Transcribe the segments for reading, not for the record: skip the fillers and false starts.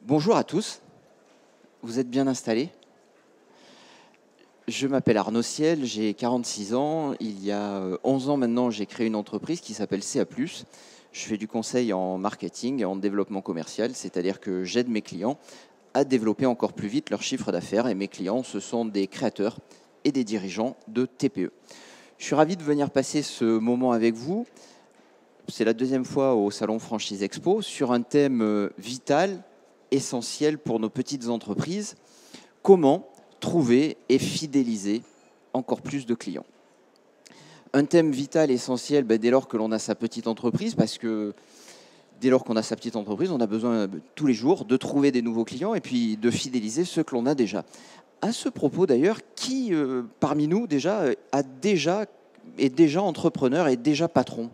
Bonjour à tous, vous êtes bien installés? Je m'appelle Arnaud Ciel, j'ai 46 ans. Il y a 11 ans maintenant, j'ai créé une entreprise qui s'appelle CA+. Je fais du conseil en marketing et en développement commercial, c'est-à-dire que j'aide mes clients à développer encore plus vite leur chiffre d'affaires. Et mes clients, ce sont des créateurs et des dirigeants de TPE. Je suis ravi de venir passer ce moment avec vous. C'est la deuxième fois au Salon Franchise Expo sur un thème vital, essentiel pour nos petites entreprises. Comment trouver et fidéliser encore plus de clients? Un thème vital, essentiel, dès lors que l'on a sa petite entreprise, parce que dès lors qu'on a sa petite entreprise, on a besoin tous les jours de trouver des nouveaux clients et puis de fidéliser ceux que l'on a déjà. À ce propos d'ailleurs, qui parmi nous est déjà entrepreneur et déjà patron?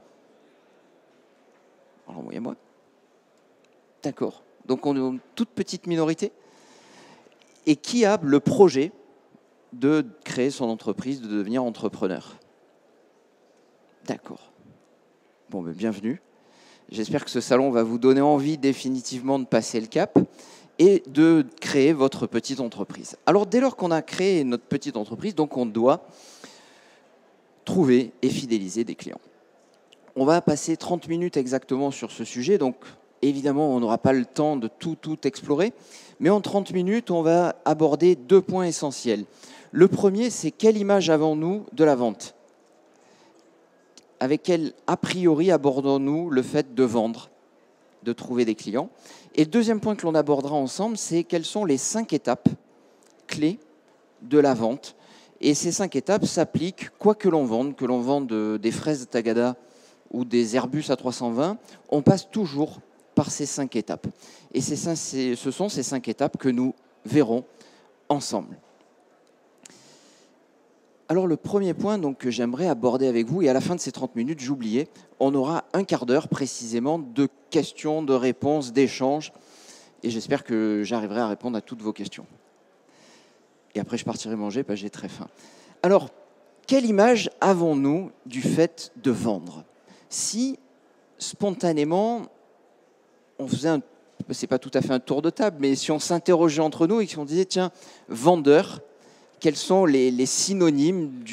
Alors, oui, moi. D'accord. Donc on est une toute petite minorité. Et qui a le projet de créer son entreprise, de devenir entrepreneur? D'accord. Bon, bienvenue. J'espère que ce salon va vous donner envie définitivement de passer le cap et de créer votre petite entreprise. Alors, dès lors qu'on a créé notre petite entreprise, donc on doit trouver et fidéliser des clients. On va passer 30 minutes exactement sur ce sujet, donc évidemment, on n'aura pas le temps de tout explorer, mais en 30 minutes, on va aborder deux points essentiels. Le premier, c'est quelle image avons-nous de la vente? Avec quel a priori abordons-nous le fait de vendre, de trouver des clients? Et le deuxième point que l'on abordera ensemble, c'est quelles sont les 5 étapes clés de la vente. Et ces 5 étapes s'appliquent quoi que l'on vende des fraises Tagada ou des Airbus A320, on passe toujours par ces 5 étapes. Et ce sont ces 5 étapes que nous verrons ensemble. Alors le premier point donc, que j'aimerais aborder avec vous, et à la fin de ces 30 minutes, j'oubliais, on aura un quart d'heure précisément de questions, de réponses, d'échanges, et j'espère que j'arriverai à répondre à toutes vos questions. Et après je partirai manger parce que j'ai très faim. Alors, quelle image avons-nous du fait de vendre? Si spontanément, on faisait c'est pas tout à fait un tour de table, mais si on s'interrogeait entre nous et si on disait, tiens, vendeur, quels sont les synonymes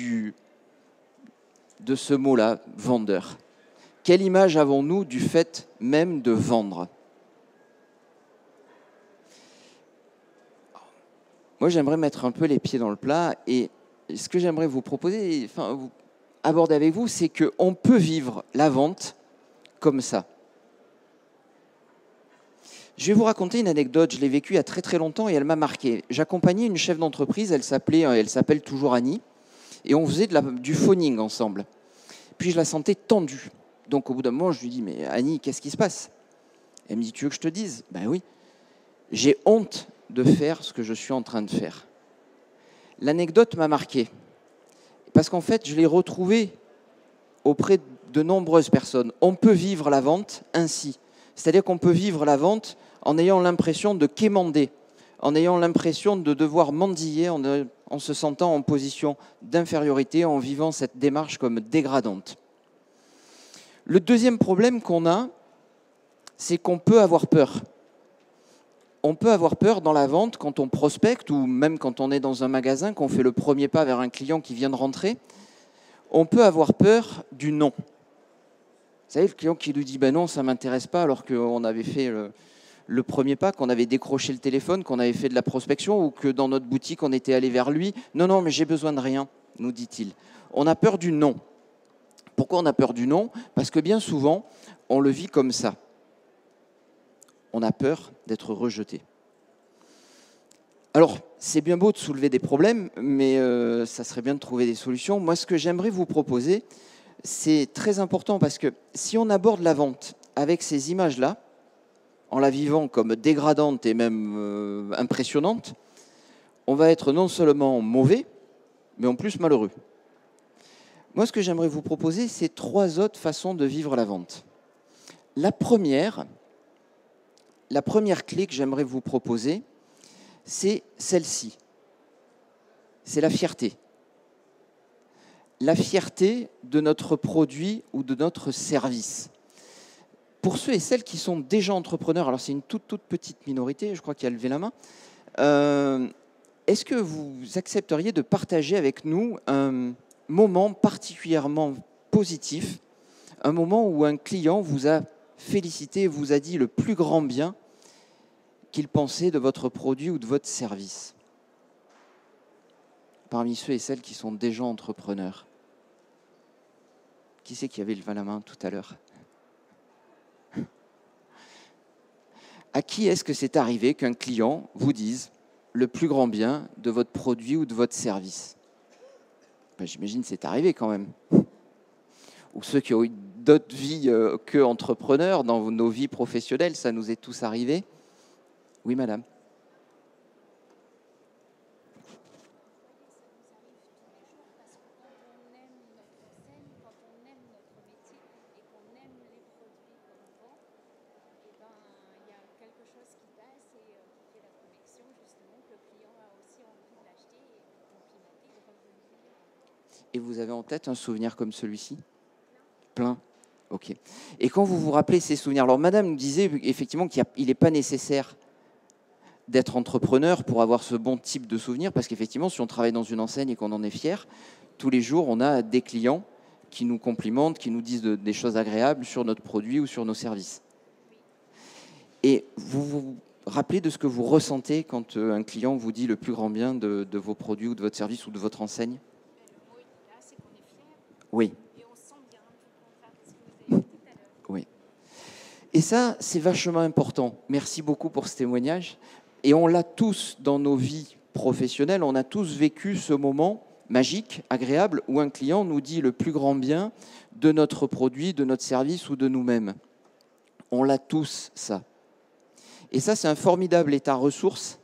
de ce mot-là, vendeur? Quelle image avons-nous du fait même de vendre? Moi, j'aimerais mettre un peu les pieds dans le plat et ce que j'aimerais vous proposer, aborder avec vous, c'est qu'on peut vivre la vente comme ça. Je vais vous raconter une anecdote, je l'ai vécue il y a très très longtemps et elle m'a marqué. J'accompagnais une chef d'entreprise, elle s'appelle toujours Annie, et on faisait du phoning ensemble. Puis je la sentais tendue. Donc au bout d'un moment, je lui dis, mais Annie, qu'est-ce qui se passe? Elle me dit, tu veux que je te dise? Ben oui, j'ai honte de faire ce que je suis en train de faire. L'anecdote m'a marqué, parce qu'en fait, je l'ai retrouvée auprès de nombreuses personnes. On peut vivre la vente ainsi. C'est-à-dire qu'on peut vivre la vente en ayant l'impression de quémander, en ayant l'impression de devoir mendier, en se sentant en position d'infériorité, en vivant cette démarche comme dégradante. Le deuxième problème qu'on a, c'est qu'on peut avoir peur. On peut avoir peur dans la vente quand on prospecte ou même quand on est dans un magasin, qu'on fait le premier pas vers un client qui vient de rentrer. On peut avoir peur du non. Vous savez, le client qui lui dit ben non, ça ne m'intéresse pas, alors qu'on avait fait le premier pas, qu'on avait décroché le téléphone, qu'on avait fait de la prospection ou que dans notre boutique, on était allé vers lui. Non, mais j'ai besoin de rien, nous dit-il. On a peur du non. Pourquoi on a peur du non? Parce que bien souvent, on le vit comme ça. On a peur d'être rejeté. Alors, c'est bien beau de soulever des problèmes, mais ça serait bien de trouver des solutions. Moi, ce que j'aimerais vous proposer, c'est très important parce que si on aborde la vente avec ces images-là, en la vivant comme dégradante et même impressionnante, on va être non seulement mauvais, mais en plus malheureux. Moi, ce que j'aimerais vous proposer, c'est 3 autres façons de vivre la vente. La première clé que j'aimerais vous proposer, c'est celle-ci. C'est la fierté. La fierté de notre produit ou de notre service. Pour ceux et celles qui sont déjà entrepreneurs, alors c'est une toute petite minorité, je crois qu'il a levé la main, est-ce que vous accepteriez de partager avec nous un moment particulièrement positif, un moment où un client vous a félicité, vous a dit le plus grand bien qu'il pensait de votre produit ou de votre service, parmi ceux et celles qui sont déjà entrepreneurs? Qui c'est qui avait levé la main tout à l'heure? À qui est-ce que c'est arrivé qu'un client vous dise le plus grand bien de votre produit ou de votre service? Ben, j'imagine que c'est arrivé quand même. Ou ceux qui ont eu d'autres vies qu'entrepreneurs, dans nos vies professionnelles, ça nous est tous arrivé. Oui, madame. Et vous avez en tête un souvenir comme celui-ci? Plein. Ok. Et quand vous vous rappelez ces souvenirs, alors madame nous disait effectivement qu'il n'est pas nécessaire d'être entrepreneur pour avoir ce bon type de souvenir, parce qu'effectivement, si on travaille dans une enseigne et qu'on en est fier, tous les jours, on a des clients qui nous complimentent, qui nous disent des choses agréables sur notre produit ou sur nos services. Et vous vous rappelez de ce que vous ressentez quand un client vous dit le plus grand bien de vos produits ou de votre service ou de votre enseigne? Oui. Et on sent bien, tout le contraire de ce que vous avez dit tout à l'heure. Oui. Et ça, c'est vachement important. Merci beaucoup pour ce témoignage. Et on l'a tous dans nos vies professionnelles, on a tous vécu ce moment magique, agréable, où un client nous dit le plus grand bien de notre produit, de notre service ou de nous-mêmes. On l'a tous, ça. Et ça, c'est un formidable état ressource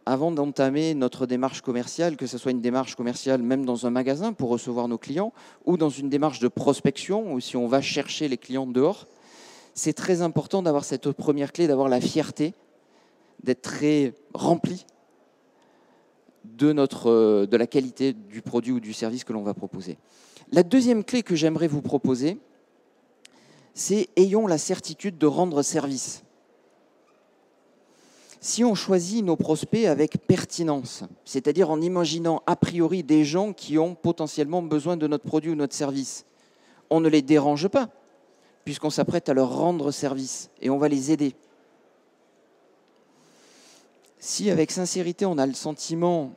avant d'entamer notre démarche commerciale, que ce soit une démarche commerciale même dans un magasin pour recevoir nos clients, ou dans une démarche de prospection, ou si on va chercher les clients dehors. C'est très important d'avoir cette première clé, d'avoir la fierté, d'être très rempli de la qualité du produit ou du service que l'on va proposer. La deuxième clé que j'aimerais vous proposer, c'est ayons la certitude de rendre service. Si on choisit nos prospects avec pertinence, c'est-à-dire en imaginant a priori des gens qui ont potentiellement besoin de notre produit ou notre service, on ne les dérange pas, puisqu'on s'apprête à leur rendre service et on va les aider. Si avec sincérité, on a le sentiment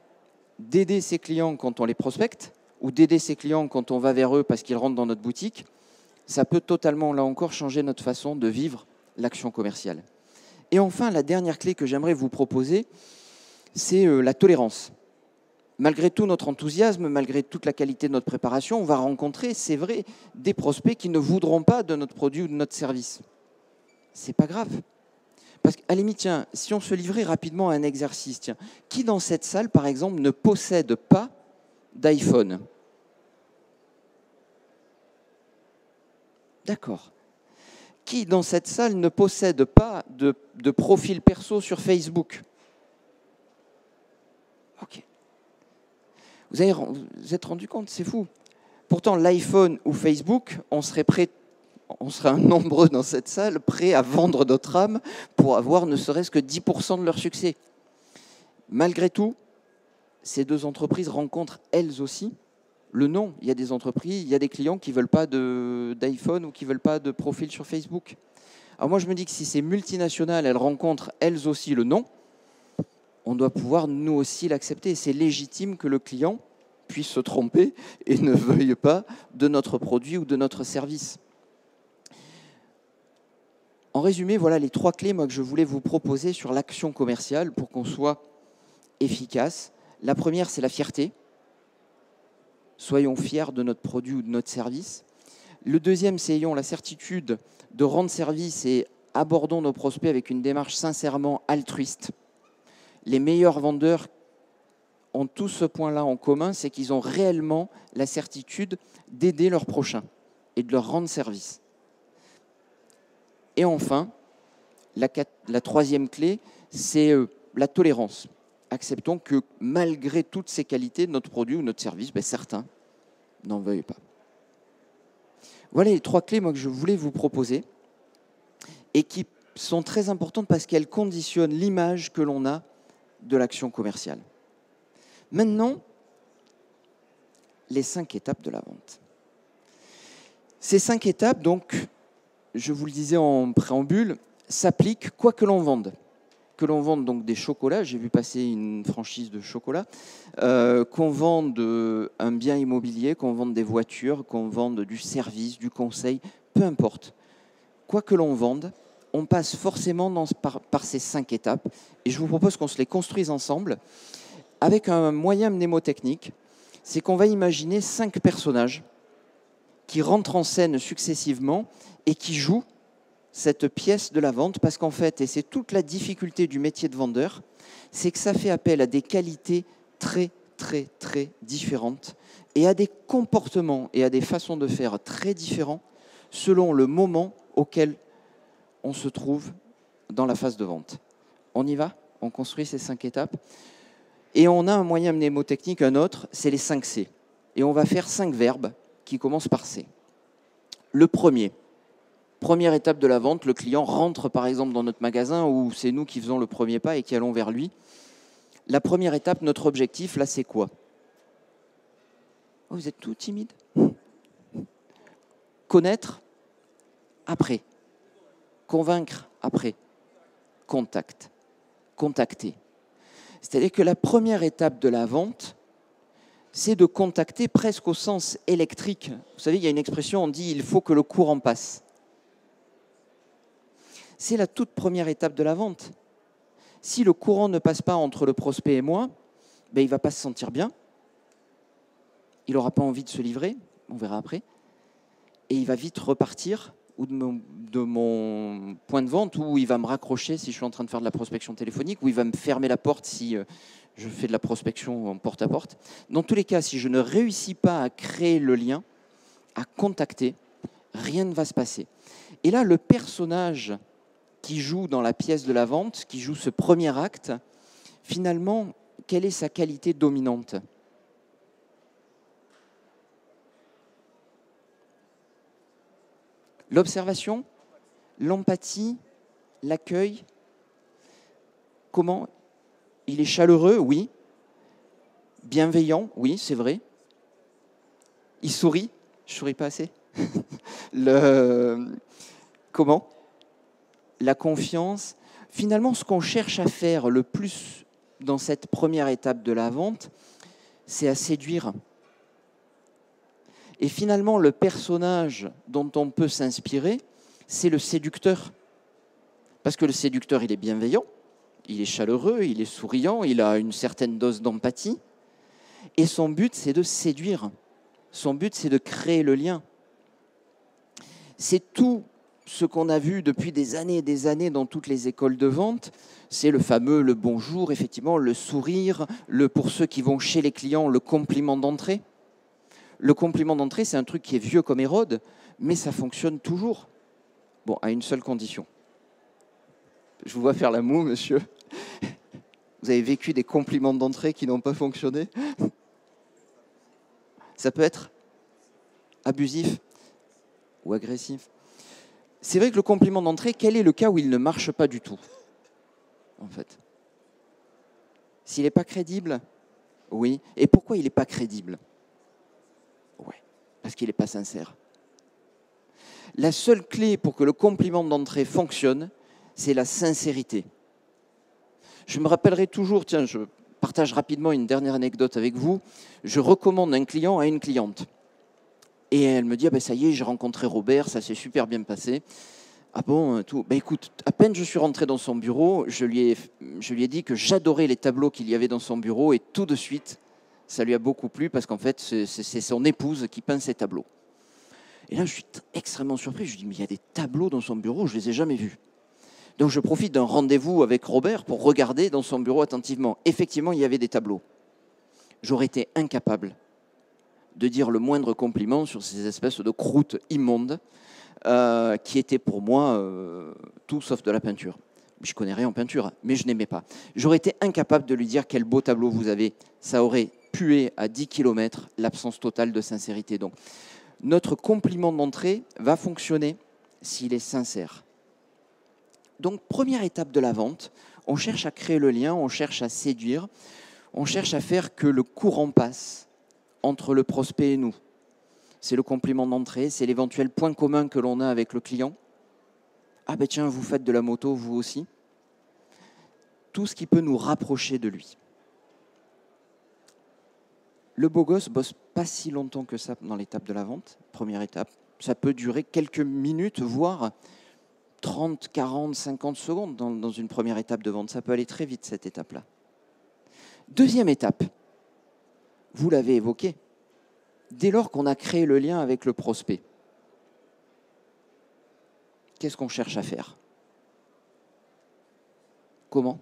d'aider ses clients quand on les prospecte, ou d'aider ses clients quand on va vers eux parce qu'ils rentrent dans notre boutique, ça peut totalement, là encore, changer notre façon de vivre l'action commerciale. Et enfin, la dernière clé que j'aimerais vous proposer, c'est la tolérance. Malgré tout notre enthousiasme, malgré toute la qualité de notre préparation, on va rencontrer, c'est vrai, des prospects qui ne voudront pas de notre produit ou de notre service. C'est pas grave. Parce qu'à la limite, tiens, si on se livrait rapidement à un exercice, tiens, qui dans cette salle, par exemple, ne possède pas d'iPhone? D'accord. Qui dans cette salle ne possède pas de profil perso sur Facebook? Ok. Vous êtes rendu compte, c'est fou. Pourtant, l'iPhone ou Facebook, on serait un nombreux dans cette salle, prêts à vendre notre âme pour avoir ne serait-ce que 10% de leur succès. Malgré tout, ces deux entreprises rencontrent elles aussi le non. Il y a des entreprises, il y a des clients qui ne veulent pas d'iPhone ou qui ne veulent pas de profil sur Facebook. Alors moi, je me dis que si ces multinationales, elles rencontrent elles aussi le non, on doit pouvoir nous aussi l'accepter. C'est légitime que le client puisse se tromper et ne veuille pas de notre produit ou de notre service. En résumé, voilà les trois clés que je voulais vous proposer sur l'action commerciale pour qu'on soit efficace. La première, c'est la fierté. Soyons fiers de notre produit ou de notre service. Le deuxième, c'est ayons la certitude de rendre service et abordons nos prospects avec une démarche sincèrement altruiste. Les meilleurs vendeurs ont tout ce point-là en commun, c'est qu'ils ont réellement la certitude d'aider leurs prochains et de leur rendre service. Et enfin, la troisième clé, c'est la tolérance. Acceptons que malgré toutes ces qualités, notre produit ou notre service, certains n'en veuillent pas. Voilà les 3 clés moi, que je voulais vous proposer et qui sont très importantes parce qu'elles conditionnent l'image que l'on a de l'action commerciale. Maintenant, les 5 étapes de la vente. Ces 5 étapes, donc, je vous le disais en préambule, s'appliquent quoi que l'on vende. Que l'on vende donc des chocolats, j'ai vu passer une franchise de chocolat, qu'on vende un bien immobilier, qu'on vende des voitures, qu'on vende du service, du conseil, peu importe. Quoi que l'on vende, on passe forcément par ces 5 étapes. Et je vous propose qu'on se les construise ensemble avec un moyen mnémotechnique. C'est qu'on va imaginer 5 personnages qui rentrent en scène successivement et qui jouent cette pièce de la vente, parce qu'en fait, et c'est toute la difficulté du métier de vendeur, c'est que ça fait appel à des qualités très, très, très différentes et à des comportements et à des façons de faire très différents selon le moment auquel on se trouve dans la phase de vente. On y va? On construit ces 5 étapes. Et on a un moyen mnémotechnique, un autre, c'est les 5 C. Et on va faire 5 verbes qui commencent par C. Le premier, première étape de la vente, le client rentre par exemple dans notre magasin où c'est nous qui faisons le premier pas et qui allons vers lui. La première étape, notre objectif, là, c'est quoi? Oh, vous êtes tout timide. Connaître, après. Convaincre, après. Contact. Contacter. C'est-à-dire que la première étape de la vente, c'est de contacter presque au sens électrique. Vous savez, il y a une expression, on dit « il faut que le courant passe ». C'est la toute première étape de la vente. Si le courant ne passe pas entre le prospect et moi, ben, il ne va pas se sentir bien. Il n'aura pas envie de se livrer, on verra après. Et il va vite repartir ou de mon point de vente, où il va me raccrocher si je suis en train de faire de la prospection téléphonique, où il va me fermer la porte si je fais de la prospection en porte-à-porte. Dans tous les cas, si je ne réussis pas à créer le lien, à contacter, rien ne va se passer. Et là, le personnage qui joue dans la pièce de la vente, qui joue ce premier acte, finalement, quelle est sa qualité dominante ? L'observation, l'empathie, l'accueil. Comment ? Il est chaleureux, oui. Bienveillant, oui, c'est vrai. Il sourit. Je ne souris pas assez. Comment ? La confiance. Finalement, ce qu'on cherche à faire le plus dans cette première étape de la vente, c'est à séduire. Et finalement, le personnage dont on peut s'inspirer, c'est le séducteur. Parce que le séducteur, il est bienveillant, il est chaleureux, il est souriant, il a une certaine dose d'empathie. Et son but, c'est de séduire. Son but, c'est de créer le lien. C'est tout ce qu'on a vu depuis des années et des années dans toutes les écoles de vente. C'est le fameux le bonjour, effectivement, le sourire, pour ceux qui vont chez les clients, le compliment d'entrée. Le compliment d'entrée, c'est un truc qui est vieux comme Hérode, mais ça fonctionne toujours. Bon, à une seule condition. Je vous vois faire la moue, monsieur. Vous avez vécu des compliments d'entrée qui n'ont pas fonctionné? Ça peut être abusif ou agressif. C'est vrai que le compliment d'entrée, quel est le cas où il ne marche pas du tout, en fait? S'il n'est pas crédible, oui. Et pourquoi il n'est pas crédible? Ouais, parce qu'il n'est pas sincère. La seule clé pour que le compliment d'entrée fonctionne, c'est la sincérité. Je me rappellerai toujours, tiens, je partage rapidement une dernière anecdote avec vous. Je recommande un client à une cliente. Et elle me dit, ah ben ça y est, j'ai rencontré Robert, ça s'est super bien passé. Ah bon, tout. Ben écoute, à peine je suis rentré dans son bureau, je lui ai dit que j'adorais les tableaux qu'il y avait dans son bureau et tout de suite, ça lui a beaucoup plu parce qu'en fait, c'est son épouse qui peint ces tableaux. Et là, je suis extrêmement surpris. Je lui dis, mais il y a des tableaux dans son bureau, je ne les ai jamais vus. Donc, je profite d'un rendez-vous avec Robert pour regarder dans son bureau attentivement. Effectivement, il y avait des tableaux. J'aurais été incapable de dire le moindre compliment sur ces espèces de croûtes immondes qui étaient pour moi tout sauf de la peinture. Je ne connais rien en peinture, mais je n'aimais pas. J'aurais été incapable de lui dire quel beau tableau vous avez. Ça aurait pué à 10 km l'absence totale de sincérité. Donc, notre compliment d'entrée va fonctionner s'il est sincère. Donc, première étape de la vente, on cherche à créer le lien, on cherche à séduire, on cherche à faire que le courant passe entre le prospect et nous. C'est le compliment d'entrée, c'est l'éventuel point commun que l'on a avec le client. Ah ben tiens, vous faites de la moto, vous aussi. Tout ce qui peut nous rapprocher de lui. Le beau gosse bosse pas si longtemps que ça dans l'étape de la vente, première étape. Ça peut durer quelques minutes, voire 30, 40, 50 secondes dans une première étape de vente. Ça peut aller très vite, cette étape-là. Deuxième étape, vous l'avez évoqué, dès lors qu'on a créé le lien avec le prospect, qu'est-ce qu'on cherche à faire? Comment?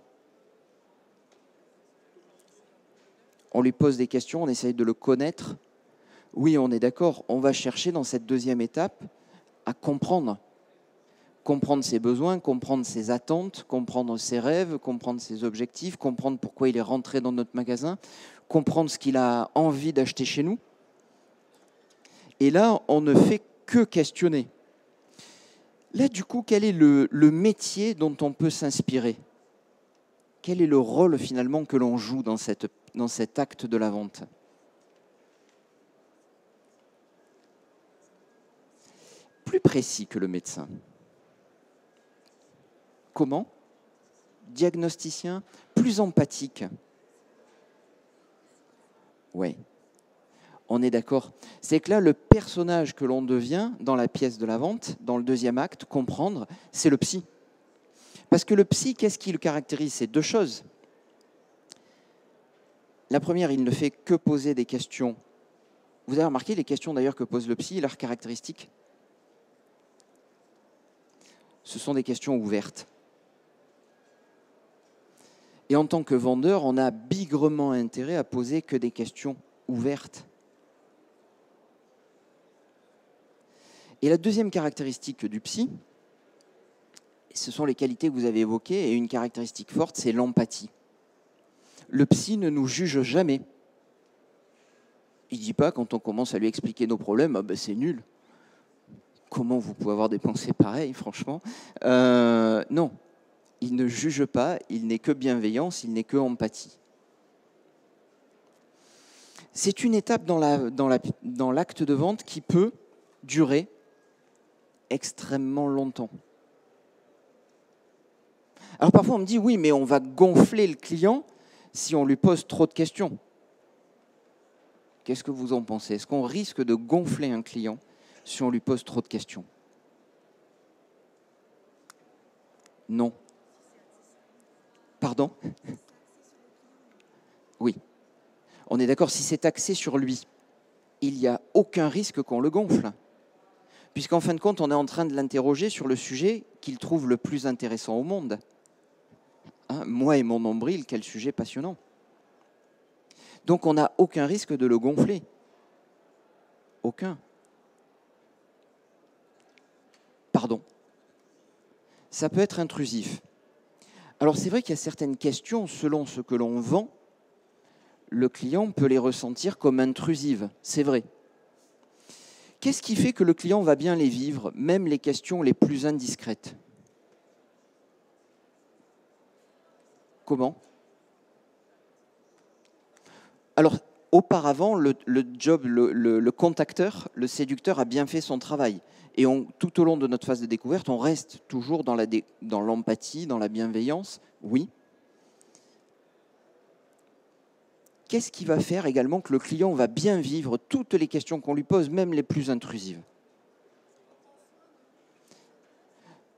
On lui pose des questions, on essaye de le connaître. Oui, on est d'accord, on va chercher dans cette deuxième étape à comprendre ses besoins, comprendre ses attentes, comprendre ses rêves, comprendre ses objectifs, comprendre pourquoi il est rentré dans notre magasin, comprendre ce qu'il a envie d'acheter chez nous. Et là, on ne fait que questionner. Là, du coup, quel est le métier dont on peut s'inspirer? Quel est le rôle finalement que l'on joue dans cet acte de la vente? Plus précis que le médecin. Comment? Diagnosticien, plus empathique. Oui, on est d'accord. C'est que là, le personnage que l'on devient dans la pièce de la vente, dans le deuxième acte, comprendre, c'est le psy. Parce que le psy, qu'est-ce qui le caractérise? C'est deux choses. La première, il ne fait que poser des questions. Vous avez remarqué les questions d'ailleurs que pose le psy, leurs caractéristiques? Ce sont des questions ouvertes. Et en tant que vendeur, on a bigrement intérêt à poser que des questions ouvertes. Et la deuxième caractéristique du psy, ce sont les qualités que vous avez évoquées, et une caractéristique forte, c'est l'empathie. Le psy ne nous juge jamais. Il ne dit pas, quand on commence à lui expliquer nos problèmes, ah ben c'est nul. Comment vous pouvez avoir des pensées pareilles, franchement? Non, il ne juge pas, il n'est que bienveillance, il n'est que empathie. C'est une étape dans l'acte de vente qui peut durer extrêmement longtemps. Alors parfois on me dit, oui, mais on va gonfler le client si on lui pose trop de questions. Qu'est-ce que vous en pensez? Est-ce qu'on risque de gonfler un client si on lui pose trop de questions? Non. Pardon? Oui. On est d'accord, si c'est axé sur lui, il n'y a aucun risque qu'on le gonfle. Puisqu'en fin de compte, on est en train de l'interroger sur le sujet qu'il trouve le plus intéressant au monde. Hein, moi et mon nombril, quel sujet passionnant. Donc on n'a aucun risque de le gonfler. Aucun. Pardon. Ça peut être intrusif. Alors c'est vrai qu'il y a certaines questions, selon ce que l'on vend, le client peut les ressentir comme intrusives. C'est vrai. Qu'est-ce qui fait que le client va bien les vivre, même les questions les plus indiscrètes? Comment? Alors, auparavant, le contacteur, le séducteur a bien fait son travail. Et tout au long de notre phase de découverte, on reste toujours dans l'empathie, dans la bienveillance, oui. Qu'est-ce qui va faire également que le client va bien vivre toutes les questions qu'on lui pose, même les plus intrusives?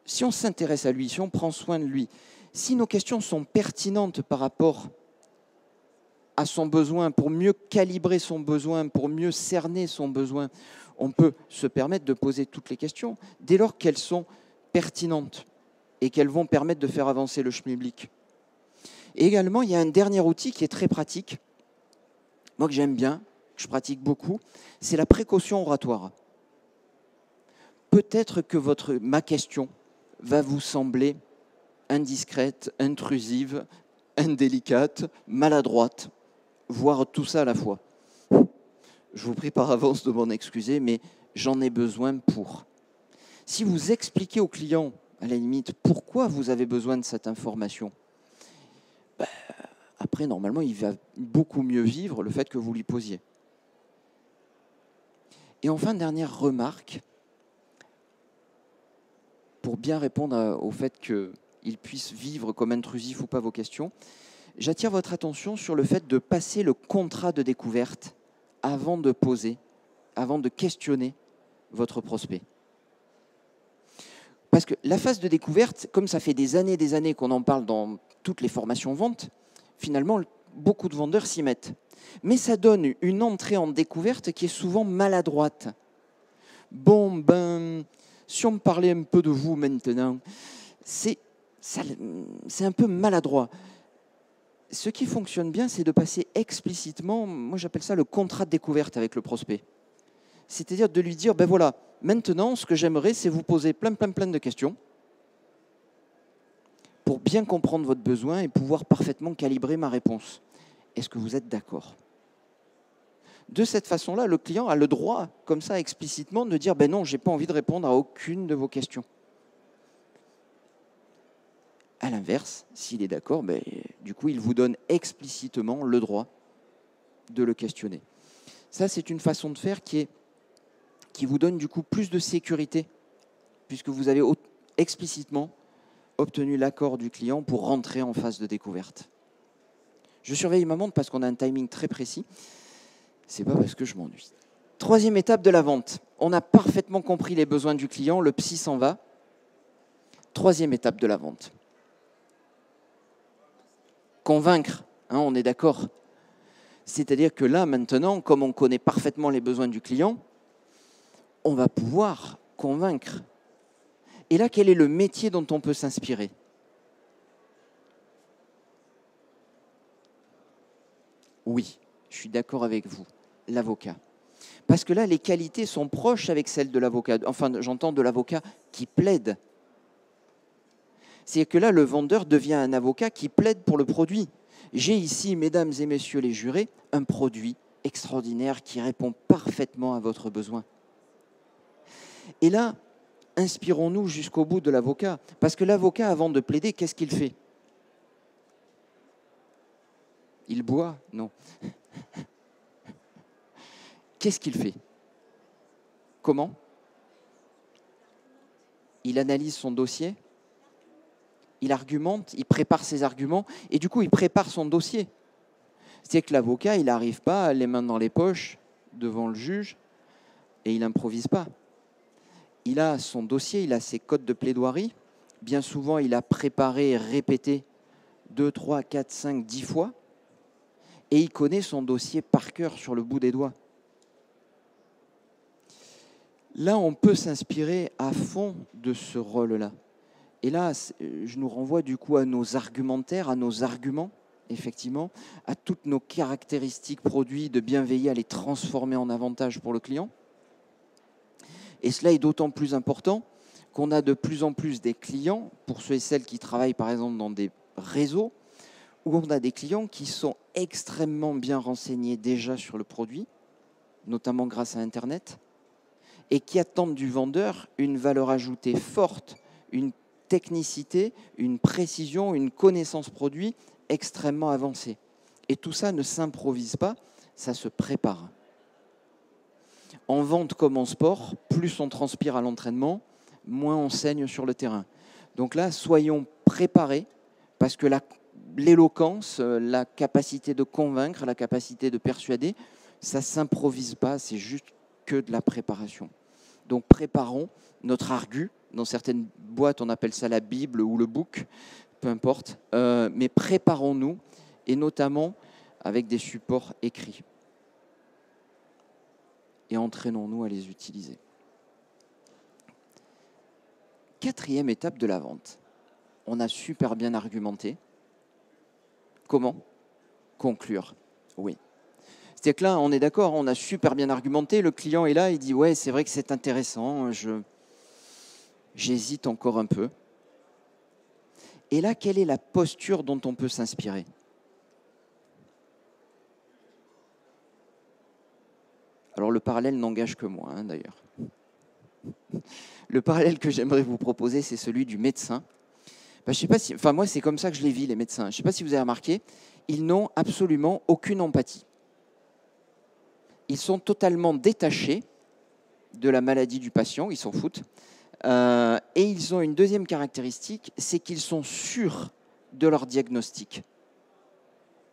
Si on s'intéresse à lui, si on prend soin de lui, si nos questions sont pertinentes par rapport à son besoin, pour mieux calibrer son besoin, pour mieux cerner son besoin, on peut se permettre de poser toutes les questions dès lors qu'elles sont pertinentes et qu'elles vont permettre de faire avancer le schmilblick. Et également, il y a un dernier outil qui est très pratique, moi que j'aime bien, que je pratique beaucoup, c'est la précaution oratoire. Peut-être que ma question va vous sembler indiscrète, intrusive, indélicate, maladroite, voire tout ça à la fois. Je vous prie par avance de m'en excuser, mais j'en ai besoin pour. Si vous expliquez au client, à la limite, pourquoi vous avez besoin de cette information, ben, après, normalement, il va beaucoup mieux vivre le fait que vous lui posiez. Et enfin, dernière remarque, pour bien répondre au fait qu'il puisse vivre comme intrusif ou pas vos questions, j'attire votre attention sur le fait de passer le contrat de découverte avant de poser, avant de questionner votre prospect. Parce que la phase de découverte, comme ça fait des années qu'on en parle dans toutes les formations vente, finalement, beaucoup de vendeurs s'y mettent. Mais ça donne une entrée en découverte qui est souvent maladroite. Bon, ben, si on me parlait un peu de vous maintenant, c'est un peu maladroit. Ce qui fonctionne bien, c'est de passer explicitement, moi j'appelle ça le contrat de découverte avec le prospect. C'est-à-dire de lui dire, ben voilà, maintenant, ce que j'aimerais, c'est vous poser plein de questions pour bien comprendre votre besoin et pouvoir parfaitement calibrer ma réponse. Est-ce que vous êtes d'accord ? De cette façon-là, le client a le droit, comme ça, explicitement, de dire « ben non, je n'ai pas envie de répondre à aucune de vos questions ». À l'inverse, s'il est d'accord, ben, du coup, il vous donne explicitement le droit de le questionner. Ça, c'est une façon de faire qui vous donne du coup plus de sécurité, puisque vous avez explicitement obtenu l'accord du client pour rentrer en phase de découverte. Je surveille ma montre parce qu'on a un timing très précis. C'est pas parce que je m'ennuie. Troisième étape de la vente. On a parfaitement compris les besoins du client, le psy s'en va. Troisième étape de la vente. Convaincre, hein, on est d'accord. C'est-à-dire que là, maintenant, comme on connaît parfaitement les besoins du client, on va pouvoir convaincre. Et là, quel est le métier dont on peut s'inspirer ? Oui, je suis d'accord avec vous, l'avocat. Parce que là, les qualités sont proches avec celles de l'avocat. Enfin, j'entends de l'avocat qui plaide. C'est que là, le vendeur devient un avocat qui plaide pour le produit. J'ai ici, mesdames et messieurs les jurés, un produit extraordinaire qui répond parfaitement à votre besoin. Et là, inspirons-nous jusqu'au bout de l'avocat. Parce que l'avocat, avant de plaider, qu'est-ce qu'il fait ? Il boit ? Non. Qu'est-ce qu'il fait ? Comment ? Il analyse son dossier, il argumente, il prépare ses arguments, et du coup, il prépare son dossier. C'est que l'avocat, il n'arrive pas les mains dans les poches devant le juge, et il n'improvise pas. Il a son dossier, il a ses codes de plaidoirie. Bien souvent, il a préparé et répété 2, 3, 4, 5, 10 fois, et il connaît son dossier par cœur sur le bout des doigts. Là, on peut s'inspirer à fond de ce rôle-là. Et là, je nous renvoie du coup à nos argumentaires, à nos arguments, effectivement, à toutes nos caractéristiques produits, de bien veiller à les transformer en avantage pour le client. Et cela est d'autant plus important qu'on a de plus en plus des clients, pour ceux et celles qui travaillent par exemple dans des réseaux, où on a des clients qui sont extrêmement bien renseignés déjà sur le produit, notamment grâce à Internet, et qui attendent du vendeur une valeur ajoutée forte, une technicité, une précision, une connaissance produit extrêmement avancée. Et tout ça ne s'improvise pas, ça se prépare. En vente comme en sport, plus on transpire à l'entraînement, moins on saigne sur le terrain. Donc là, soyons préparés, parce que l'éloquence, la capacité de convaincre, la capacité de persuader, ça ne s'improvise pas, c'est juste que de la préparation. Donc préparons notre argu. Dans certaines boîtes, on appelle ça la Bible ou le book, peu importe. Mais préparons-nous, et notamment avec des supports écrits. Et entraînons-nous à les utiliser. Quatrième étape de la vente. On a super bien argumenté. Comment ? Conclure. Oui. C'est-à-dire que là, on est d'accord, on a super bien argumenté, le client est là, il dit « ouais, c'est vrai que c'est intéressant, j'hésite encore un peu ». Et là, quelle est la posture dont on peut s'inspirer ? Alors le parallèle n'engage que moi, hein, d'ailleurs. Le parallèle que j'aimerais vous proposer, c'est celui du médecin. Je sais pas si, enfin moi, c'est comme ça que je les vis, les médecins. Je ne sais pas si vous avez remarqué, ils n'ont absolument aucune empathie. Ils sont totalement détachés de la maladie du patient, ils s'en foutent. Et ils ont une deuxième caractéristique, c'est qu'ils sont sûrs de leur diagnostic.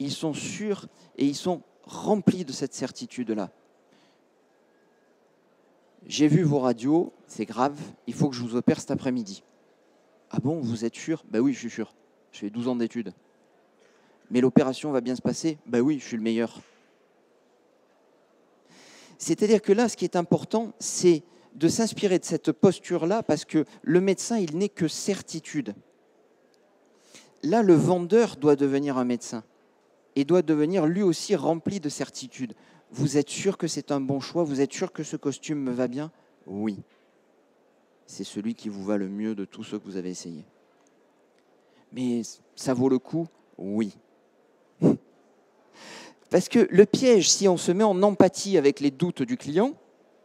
Ils sont sûrs et ils sont remplis de cette certitude-là. J'ai vu vos radios, c'est grave, il faut que je vous opère cet après-midi. Ah bon, vous êtes sûr? Ben oui, je suis sûr. Je fais 12 ans d'études. Mais l'opération va bien se passer? Ben oui, je suis le meilleur. C'est-à-dire que là, ce qui est important, c'est de s'inspirer de cette posture-là, parce que le médecin, il n'est que certitude. Là, le vendeur doit devenir un médecin et doit devenir lui aussi rempli de certitude. Vous êtes sûr que c'est un bon choix? Vous êtes sûr que ce costume me va bien? Oui. C'est celui qui vous va le mieux de tous ceux que vous avez essayés. Mais ça vaut le coup? Oui. Parce que le piège, si on se met en empathie avec les doutes du client,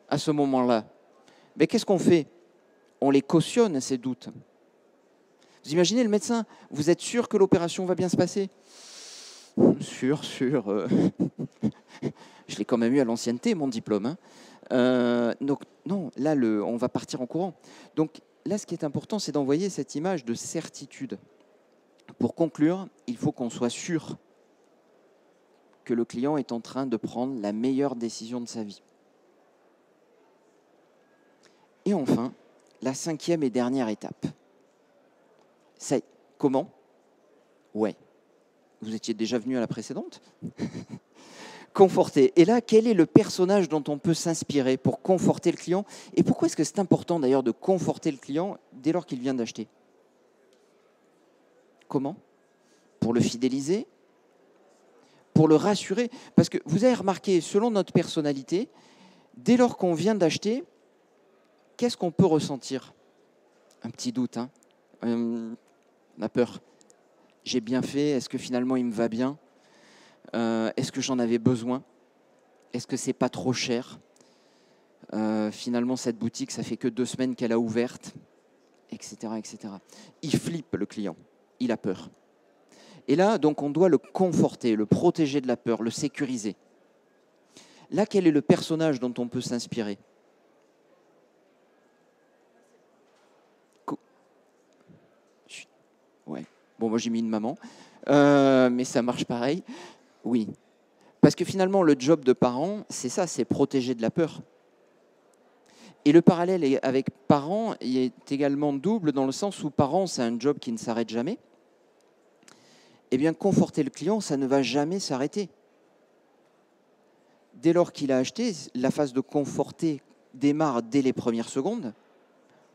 à ce moment-là, mais qu'est-ce qu'on fait? On les cautionne, ces doutes. Vous imaginez le médecin, vous êtes sûr que l'opération va bien se passer? Sûr. Je l'ai quand même eu à l'ancienneté, mon diplôme. Donc non, là, on va partir en courant. Donc là, ce qui est important, c'est d'envoyer cette image de certitude. Pour conclure, il faut qu'on soit sûr que le client est en train de prendre la meilleure décision de sa vie. Et enfin, la 5e et dernière étape. Comment? Ouais. Vous étiez déjà venu à la précédente? Conforter. Et là, quel est le personnage dont on peut s'inspirer pour conforter le client? Et pourquoi est-ce que c'est important d'ailleurs de conforter le client dès lors qu'il vient d'acheter? Comment? Pour le fidéliser? Pour le rassurer? Parce que vous avez remarqué, selon notre personnalité, dès lors qu'on vient d'acheter, qu'est-ce qu'on peut ressentir? Un petit doute, hein? On a peur. J'ai bien fait? Est-ce que finalement il me va bien? Est-ce que j'en avais besoin? Est-ce que c'est pas trop cher? Finalement, cette boutique, ça fait que 2 semaines qu'elle a ouverte, etc., etc. Il flippe, le client. Il a peur. Et là, donc, on doit le conforter, le protéger de la peur, le sécuriser. Là, quel est le personnage dont on peut s'inspirer? Ouais. Bon, moi, j'ai mis une maman, mais ça marche pareil. Oui. Parce que finalement, le job de parent, c'est ça, c'est protéger de la peur. Et le parallèle avec parent est également double dans le sens où parent, c'est un job qui ne s'arrête jamais. Eh bien, conforter le client, ça ne va jamais s'arrêter. Dès lors qu'il a acheté, la phase de conforter démarre dès les premières secondes.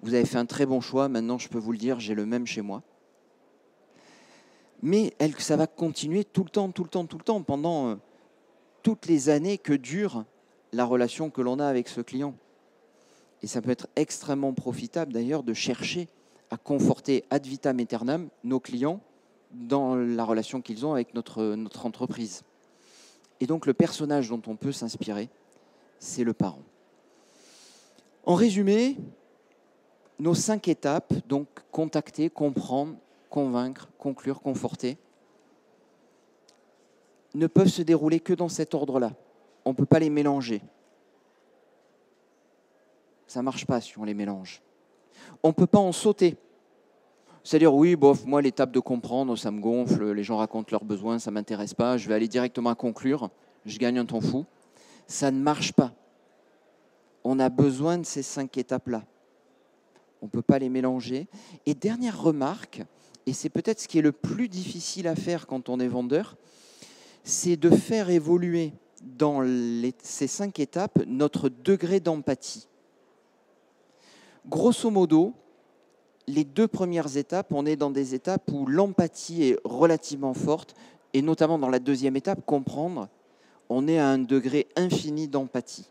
Vous avez fait un très bon choix, maintenant je peux vous le dire, j'ai le même chez moi. Mais ça va continuer tout le temps, pendant toutes les années que dure la relation que l'on a avec ce client. Et ça peut être extrêmement profitable d'ailleurs de chercher à conforter ad vitam aeternam nos clients dans la relation qu'ils ont avec notre entreprise. Et donc le personnage dont on peut s'inspirer, c'est le parent. En résumé, nos 5 étapes, donc contacter, comprendre, convaincre, conclure, conforter, ne peuvent se dérouler que dans cet ordre-là. On ne peut pas les mélanger. Ça ne marche pas si on les mélange. On ne peut pas en sauter. C'est-à-dire, oui, bof, moi, l'étape de comprendre, ça me gonfle, les gens racontent leurs besoins, ça ne m'intéresse pas, je vais aller directement à conclure, je gagne un temps fou. Ça ne marche pas. On a besoin de ces 5 étapes-là. On ne peut pas les mélanger. Et dernière remarque, et c'est peut-être ce qui est le plus difficile à faire quand on est vendeur, c'est de faire évoluer dans ces 5 étapes notre degré d'empathie. Grosso modo, les 2 premières étapes, on est dans des étapes où l'empathie est relativement forte, et notamment dans la 2e étape, comprendre, on est à un degré infini d'empathie.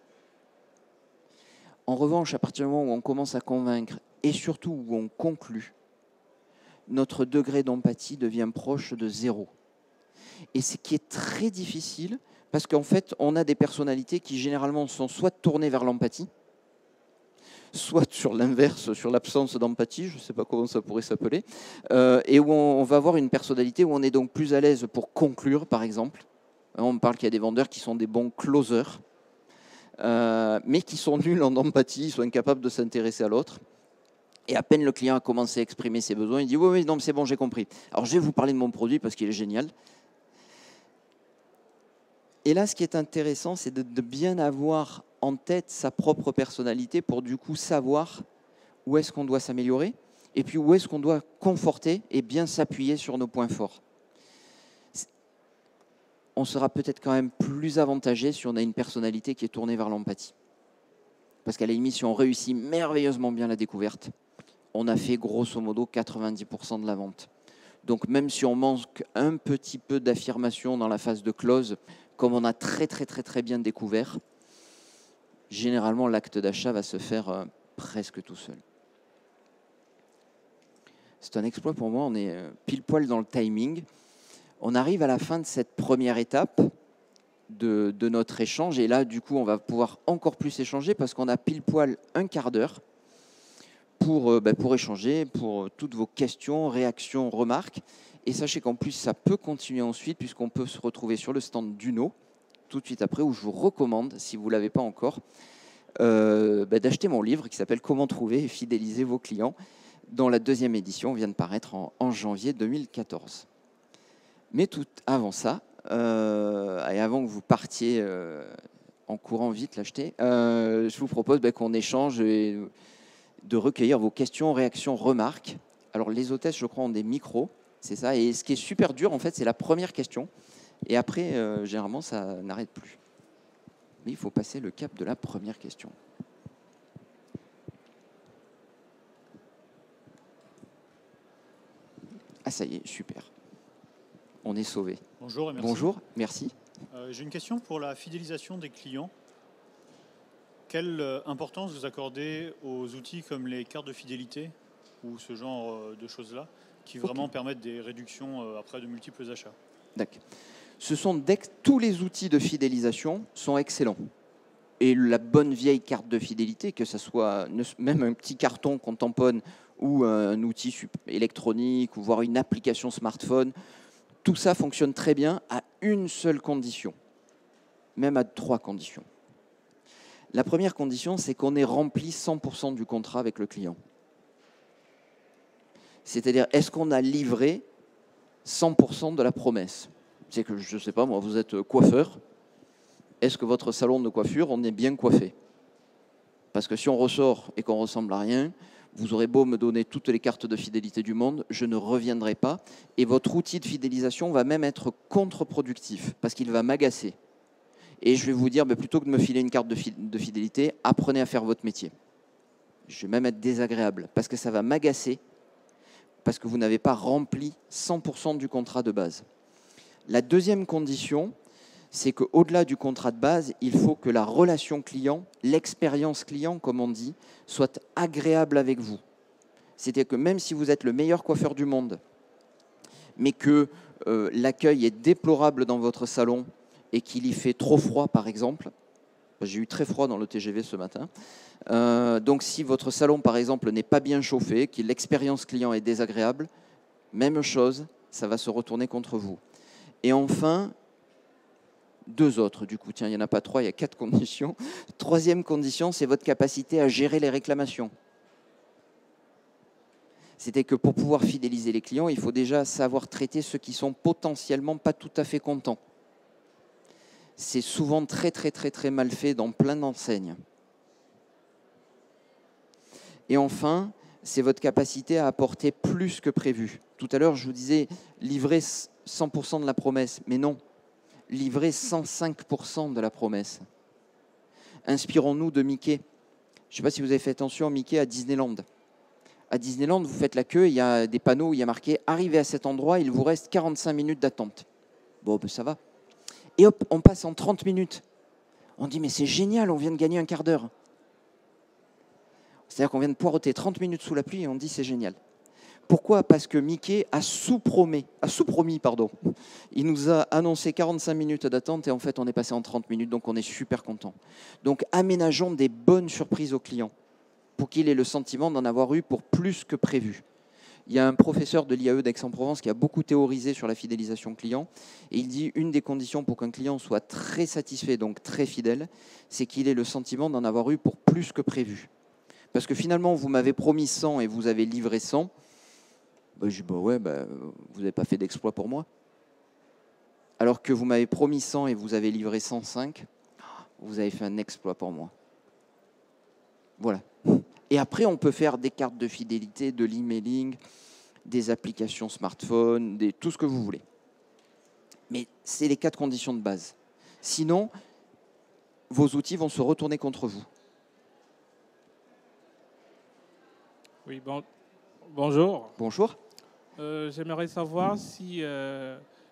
En revanche, à partir du moment où on commence à convaincre, et surtout où on conclut, notre degré d'empathie devient proche de 0. Et ce qui est très difficile, Parce qu'en fait, on a des personnalités qui généralement sont soit tournées vers l'empathie, soit sur l'inverse, sur l'absence d'empathie, je ne sais pas comment ça pourrait s'appeler, et où on va avoir une personnalité où on est donc plus à l'aise pour conclure, par exemple. On me parle qu'il y a des vendeurs qui sont des bons closers, mais qui sont nuls en empathie, ils sont incapables de s'intéresser à l'autre. Et à peine le client a commencé à exprimer ses besoins, il dit « Oui, non, c'est bon, j'ai compris. Alors, je vais vous parler de mon produit parce qu'il est génial. » Et là, ce qui est intéressant, c'est de bien avoir en tête sa propre personnalité pour du coup savoir où est-ce qu'on doit s'améliorer et puis où est-ce qu'on doit conforter et bien s'appuyer sur nos points forts. On sera peut-être quand même plus avantagé si on a une personnalité qui est tournée vers l'empathie. Parce qu'à la limite, si on réussit merveilleusement bien la découverte, on a fait grosso modo 90% de la vente. Donc même si on manque un petit peu d'affirmation dans la phase de close, comme on a très bien découvert, généralement l'acte d'achat va se faire presque tout seul. C'est un exploit pour moi, on est pile poil dans le timing. On arrive à la fin de cette première étape de notre échange et là du coup on va pouvoir encore plus échanger parce qu'on a pile poil un quart d'heure pour échanger, pour toutes vos questions, réactions, remarques. Et sachez qu'en plus, ça peut continuer ensuite, puisqu'on peut se retrouver sur le stand d'Uno, tout de suite après, où je vous recommande, si vous ne l'avez pas encore, d'acheter mon livre qui s'appelle « Comment trouver et fidéliser vos clients », dont la deuxième édition vient de paraître en janvier 2014. Mais tout avant ça, et avant que vous partiez en courant vite l'acheter, je vous propose qu'on échange et de recueillir vos questions, réactions, remarques. Alors les hôtesses, je crois, ont des micros, c'est ça. Et ce qui est super dur, en fait, c'est la première question. Et après, généralement, ça n'arrête plus. Mais il faut passer le cap de la première question. Ah, ça y est, super. On est sauvé. Bonjour et merci. Bonjour, merci. J'ai une question pour la fidélisation des clients. Quelle importance vous accordez aux outils comme les cartes de fidélité ou ce genre de choses-là qui vraiment permettent des réductions après de multiples achats? D'accord. Tous les outils de fidélisation sont excellents. Et la bonne vieille carte de fidélité, que ce soit même un petit carton qu'on tamponne ou un outil électronique ou voire une application smartphone, tout ça fonctionne très bien à une seule condition, même à 3 conditions. La première condition, c'est qu'on ait rempli 100% du contrat avec le client. C'est-à-dire, est-ce qu'on a livré 100% de la promesse? C'est que, je ne sais pas, moi, vous êtes coiffeur. Est-ce que votre salon de coiffure, on est bien coiffé? Parce que si on ressort et qu'on ressemble à rien, vous aurez beau me donner toutes les cartes de fidélité du monde, je ne reviendrai pas. Et votre outil de fidélisation va même être contre-productif, parce qu'il va m'agacer. Et je vais vous dire, plutôt que de me filer une carte de fidélité, apprenez à faire votre métier. Je vais même être désagréable, parce que ça va m'agacer, parce que vous n'avez pas rempli 100% du contrat de base. La deuxième condition, c'est qu'au-delà du contrat de base, il faut que la relation client, l'expérience client, comme on dit, soit agréable avec vous. C'est-à-dire que même si vous êtes le meilleur coiffeur du monde, mais que l'accueil est déplorable dans votre salon et qu'il y fait trop froid, par exemple, j'ai eu très froid dans le TGV ce matin, donc si votre salon, par exemple, n'est pas bien chauffé, que l'expérience client est désagréable, même chose, ça va se retourner contre vous. Et enfin, 2 autres, du coup, tiens, il n'y en a pas 3, il y a 4 conditions. Troisième condition, c'est votre capacité à gérer les réclamations. C'était que pour pouvoir fidéliser les clients, il faut déjà savoir traiter ceux qui sont potentiellement pas tout à fait contents. C'est souvent très mal fait dans plein d'enseignes. Et enfin, c'est votre capacité à apporter plus que prévu. Tout à l'heure, je vous disais livrer 100% de la promesse, mais non, livrer 105% de la promesse. Inspirons-nous de Mickey. Je ne sais pas si vous avez fait attention, Mickey à Disneyland. À Disneyland, vous faites la queue, il y a des panneaux où il y a marqué « Arrivez à cet endroit, il vous reste 45 minutes d'attente ». Bon, ça va. Et hop, on passe en 30 minutes. On dit « Mais c'est génial, on vient de gagner un quart d'heure ». C'est-à-dire qu'on vient de poireauter 30 minutes sous la pluie et on dit « C'est génial ». Pourquoi? Parce que Mickey a sous-promis. Il nous a annoncé 45 minutes d'attente et en fait, on est passé en 30 minutes, donc on est super content. Donc, aménageons des bonnes surprises aux clients pour qu'il ait le sentiment d'en avoir eu pour plus que prévu. Il y a un professeur de l'IAE d'Aix-en-Provence qui a beaucoup théorisé sur la fidélisation client et il dit une des conditions pour qu'un client soit très satisfait, donc très fidèle, c'est qu'il ait le sentiment d'en avoir eu pour plus que prévu. Parce que finalement, vous m'avez promis 100 et vous avez livré 100. Je dis, vous n'avez pas fait d'exploit pour moi. Alors que vous m'avez promis 100 et vous avez livré 105, vous avez fait un exploit pour moi. Voilà. Et après, on peut faire des cartes de fidélité, de l'emailing, des applications smartphone, tout ce que vous voulez. Mais c'est les 4 conditions de base. Sinon, vos outils vont se retourner contre vous. Oui, bonjour. Bonjour. J'aimerais savoir si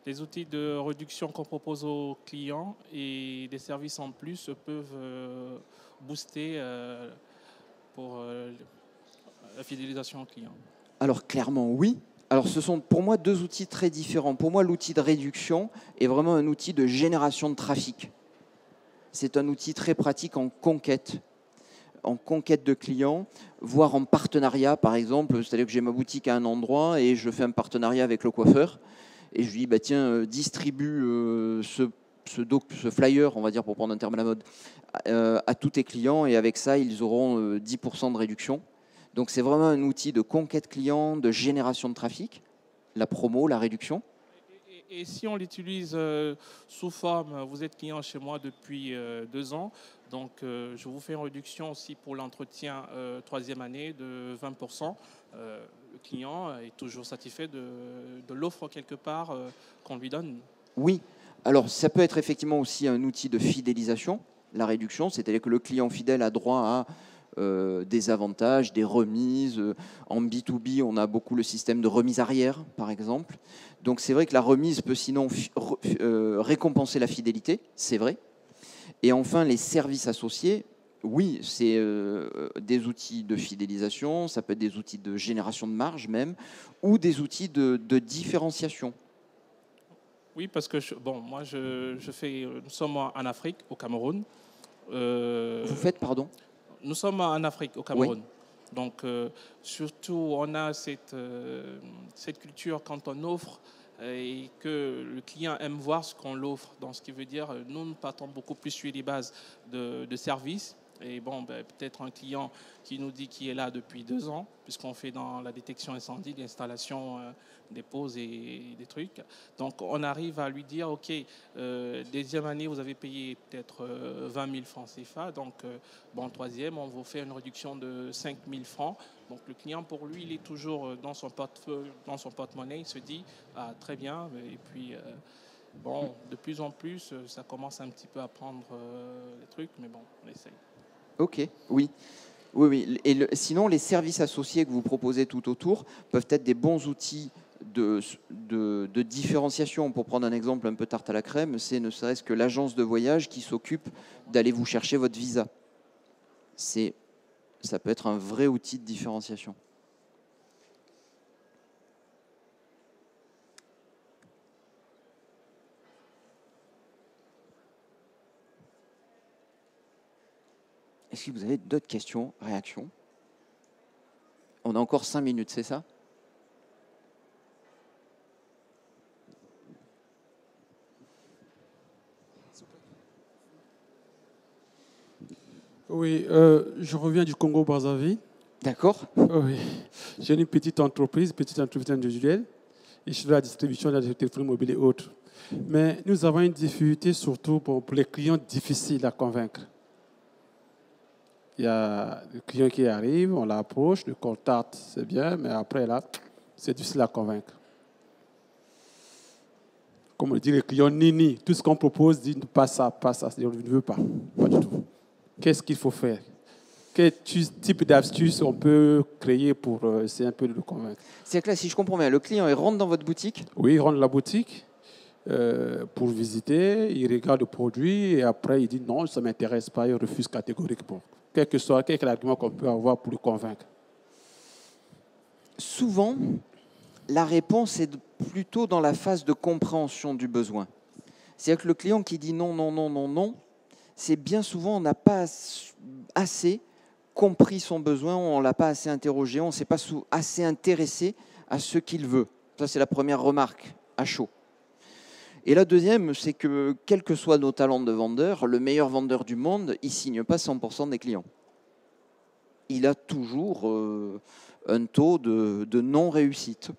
les outils de réduction qu'on propose aux clients et des services en plus peuvent booster pour la fidélisation client. Alors clairement oui. Alors ce sont pour moi 2 outils très différents. Pour moi, l'outil de réduction est vraiment un outil de génération de trafic. C'est un outil très pratique en conquête de clients, voire en partenariat par exemple. C'est-à-dire que j'ai ma boutique à un endroit et je fais un partenariat avec le coiffeur et je lui dis tiens, distribue ce flyer, on va dire pour prendre un terme à la mode, à tous tes clients et avec ça, ils auront 10% de réduction. Donc c'est vraiment un outil de conquête client, de génération de trafic, la promo, la réduction. Et si on l'utilise sous forme, vous êtes client chez moi depuis 2 ans, donc je vous fais une réduction aussi pour l'entretien 3e année de 20%. Le client est toujours satisfait de l'offre quelque part qu'on lui donne. Oui, alors ça peut être effectivement aussi un outil de fidélisation, la réduction, c'est-à-dire que le client fidèle a droit à des avantages, des remises. En B2B, on a beaucoup le système de remise arrière, par exemple. Donc c'est vrai que la remise peut sinon récompenser la fidélité, c'est vrai. Et enfin, les services associés, oui, c'est des outils de fidélisation, ça peut être des outils de génération de marge même, ou des outils de différenciation. Oui, parce que nous sommes en Afrique, au Cameroun. Vous faites, pardon? Nous sommes en Afrique, au Cameroun. Oui. Donc, surtout, on a cette culture quand on offre et que le client aime voir ce qu'on l'offre. Donc, ce qui veut dire, nous partons beaucoup plus sur les bases de services. Et peut-être un client qui nous dit qu'il est là depuis 2 ans, puisqu'on fait dans la détection incendie, l'installation des pauses et des trucs. Donc, on arrive à lui dire, OK, 2e année, vous avez payé peut-être 20 000 francs CFA. Donc, 3e, on vous fait une réduction de 5 000 francs. Donc, le client, pour lui, il est toujours dans son porte-monnaie. Il se dit, très bien. Et puis, de plus en plus, ça commence un petit peu à prendre les trucs. Mais bon, on essaye. Ok, oui. Oui. Et sinon, les services associés que vous proposez tout autour peuvent être des bons outils de différenciation. Pour prendre un exemple un peu tarte à la crème, c'est ne serait-ce que l'agence de voyage qui s'occupe d'aller vous chercher votre visa. Ça peut être un vrai outil de différenciation. Est-ce que vous avez d'autres questions, réactions? On a encore 5 minutes, c'est ça? Oui, je reviens du Congo-Brazzaville. D'accord. Oui. J'ai une petite entreprise individuelle, et je fais la distribution de téléphones mobiles et autres. Mais nous avons une difficulté surtout pour les clients difficiles à convaincre. Il y a le client qui arrive, on l'approche, le contact, c'est bien, mais après, là, c'est difficile à convaincre. Comme on dit, le client nini, tout ce qu'on propose dit pas ça, c'est-à-dire on ne veut pas du tout. Qu'est-ce qu'il faut faire? Quel type d'astuce on peut créer pour essayer un peu de le convaincre? C'est que là, si je comprends bien, le client il rentre dans votre boutique? Oui, il rentre dans la boutique pour visiter, il regarde le produit et après il dit non, ça ne m'intéresse pas, il refuse catégoriquement. Quel que soit l'argument qu'on peut avoir pour le convaincre. Souvent, la réponse est plutôt dans la phase de compréhension du besoin. C'est-à-dire que le client qui dit non, non, non, non, non, c'est bien souvent on n'a pas assez compris son besoin, on ne l'a pas assez interrogé, on ne s'est pas assez intéressé à ce qu'il veut. Ça, c'est la première remarque, à chaud. Et la deuxième, c'est que, quels que soient nos talents de vendeur, le meilleur vendeur du monde, il ne signe pas 100% des clients. Il a toujours un taux de non-réussite.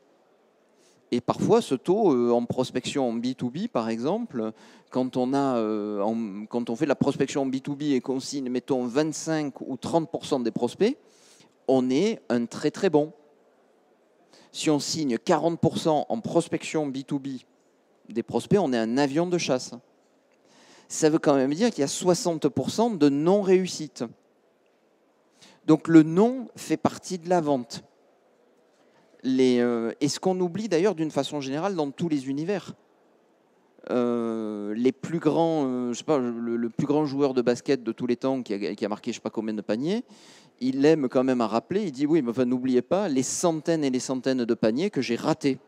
Et parfois, ce taux, en prospection en B2B, par exemple, quand on fait de la prospection en B2B et qu'on signe, mettons, 25 ou 30% des prospects, on est un très très bon. Si on signe 40% en prospection B2B des prospects, on est un avion de chasse. Ça veut quand même dire qu'il y a 60% de non-réussite. Donc le non fait partie de la vente. Et ce qu'on oublie d'ailleurs d'une façon générale dans tous les univers. Les plus grands, je sais pas, le plus grand joueur de basket de tous les temps qui a marqué je ne sais pas combien de paniers, il aime quand même à rappeler, il dit oui, mais enfin, n'oubliez pas les centaines et les centaines de paniers que j'ai ratés.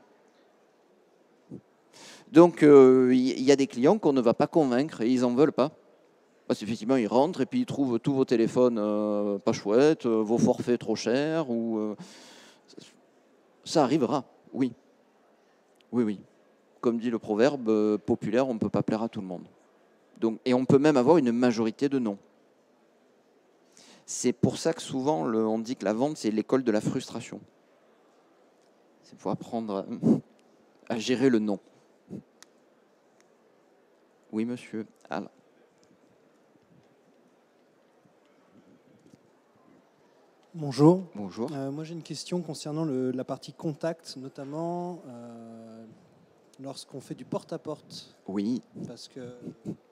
Donc il y a des clients qu'on ne va pas convaincre et ils n'en veulent pas. Parce qu'effectivement, ils rentrent et puis ils trouvent tous vos téléphones pas chouettes, vos forfaits trop chers. Ça arrivera, oui. Oui, oui. Comme dit le proverbe populaire, on ne peut pas plaire à tout le monde. Donc, et on peut même avoir une majorité de non. C'est pour ça que souvent, on dit que la vente, c'est l'école de la frustration. C'est pour apprendre à gérer le non. Oui, monsieur. Alors. Bonjour. Bonjour. Moi, j'ai une question concernant la partie contact, notamment lorsqu'on fait du porte-à-porte. Oui. Parce que